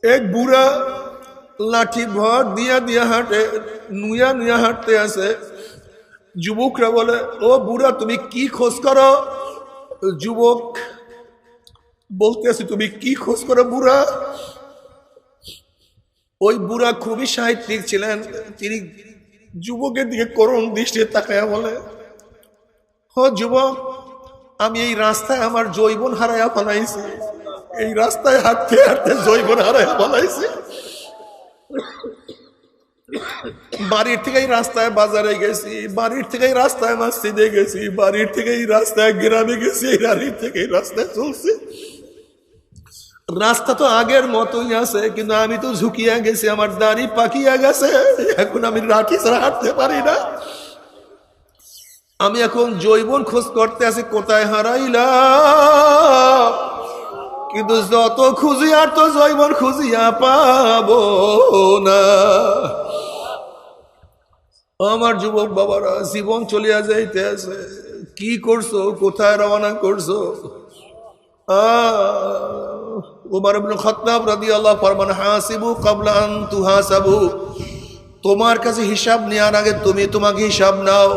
এক বুড়া লাঠি ভর দিয়া দিয়া হাঁটে, নুয়া নুয়া হাঁটতে আছে। যুবকরা বলে, ও বুড়া তুমি কি খোঁজ করো? যুবক বলতে আছে, তুমি কি খোঁজ করো বুড়া? ওই বুড়া খুবই সাহিত্যিক ছিলেন। তিনি যুবকের দিকে করুণ দৃষ্টিতে তাকায়া বলে, ও যুবক, আমি এই রাস্তায় আমার যৌবন হারাইয়া ফেলাইছি। এই রাস্তায় হাঁটতে হাঁটতে যৌবন হারাইয়া ফেলাইছি। বাড়ির থেকে এই রাস্তায় বাজারে গেছি, বাড়ির থেকে এই রাস্তায় মসজিদে গেছি, বাড়ির থেকে এই রাস্তায় গ্রামে গেছি, এই বাড়ির থেকে এই রাস্তায় চলছি। রাস্তা তো আগের মতোই আছে, কিন্তু আমি তো ঝুঁকিয়া গেছি, আমার দাড়ি পাকিয়া গেছে, এখন আমি লাঠি ছাড়া হাঁটতে পারি না। আমি এখন যৌবন খোঁজ করতে আছি, কোথায় হারাইলাম। কিন্তু যত খুঁজি আর তো যৌবন খুঁজিয়া পাবো না। আমার যুবক বাবারা, জীবন চলিয়া যাইতে আছে, কি করছো, কোথায় রওনা করছো? উমর ইবনে খাত্তাব রাদিয়াল্লাহু ফরমান, হাসিবু ক্বাবলা আন তুহাসাবু। তোমার কাছে হিসাব নেওয়ার আগে তুমি তোমাকে হিসাব নাও।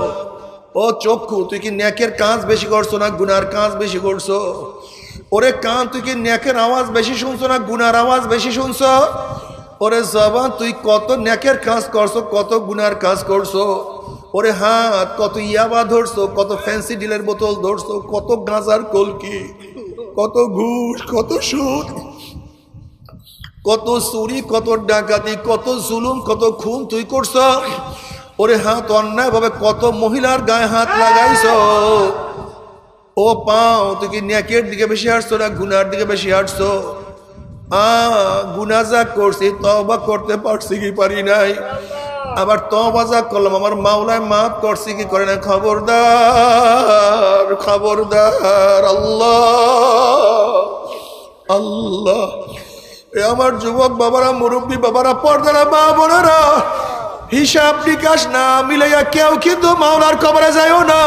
ও চক্ষু, তুই কি নেকের কাজ বেশি করছো না গুনার কাজ বেশি করছো? ওরে কান, তুই কি নেকের আওয়াজ বেশি শুনছো না গুনার আওয়াজ বেশি শুনছো? ওরে জবান, তুই কত নেকের কাজ করছো, কত গুনার কাজ করছো? ওরে হাত, কত ইয়াবা ধরছো, কত ফ্যান্সি ডিলের বোতল ধরছো, কত গাঁজার কলকি, কত ঘুষ, কত সুদ, কত চুরি, কত ডাকাতি, কত জুলুম, কত খুন তুই করছো? ওরে হাত, অন্যায় ভাবে কত মহিলার গায়ে হাত লাগাইছো? ও পাও, তুই কি নেকের দিকে বেশি হাঁটছো না গুনার দিকে বেশি হাঁটছো? গুনাহ যা করছি তওবা করতে পারছি কি পারি নাই? আবার তওবা যা করলাম আমার মাওলায় মাফ করছি কি করে না? খবরদার, খবরদার। আল্লাহ আল্লাহ। আমার যুবক বাবারা, মুরব্বী বাবারা, পর্দারা মা বোনেরা, হিসাব নিকাশ না মিলাইয়া কেউ কিন্তু মাওলার কবরে যায়ও না।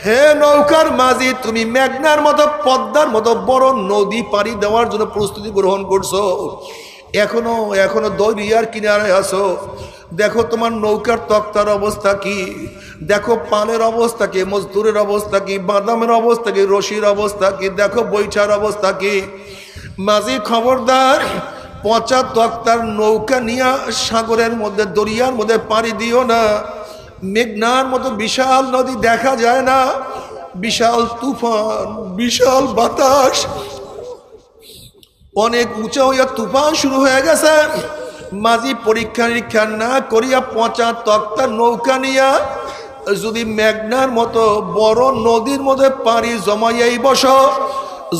হে নৌকার মাঝি, তুমি মেঘনার মতো, পদ্মার মতো বড় নদী পাড়ি দেওয়ার জন্য প্রস্তুতি গ্রহণ করছো। এখনো দরিয়ার কিনারে আছো। দেখো তোমার নৌকার তক্তার অবস্থা কি, দেখো পালের অবস্থা কি, মজদুরের অবস্থা কি, বাদামের অবস্থা কি, রশির অবস্থা কি, দেখো বৈঠার অবস্থা কি। মাঝি খবরদার, পচা তক্তার নৌকা নিয়ে সাগরের মধ্যে, দরিয়ার মধ্যে পাড়ি দিও না। মেঘনার মতো বিশাল নদী দেখা যায় না, বিশাল তুফান, বিশাল বাতাস, অনেক উঁচা হইয়া তুফান শুরু হয়ে গেছে। মাঝি পরীক্ষা নিরীক্ষা না করিয়া পচা তক্তা নৌকা নিয়া যদি মেঘনার মতো বড় নদীর মধ্যে পাড়ি জমাইয়াই বসো,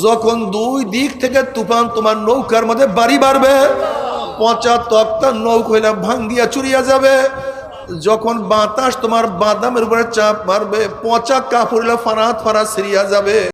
যখন দুই দিক থেকে তুফান তোমার নৌকার মধ্যে বাড়ি বাড়বে, পচা তক্তা নৌকা হইলা ভাঙ্গিয়া চুরিয়া যাবে। যখন বাতাস তোমার বাদামের উপরে চাপ মারবে, পচা কাপড় ফারাত ফারাত ছিড়িয়া যাবে।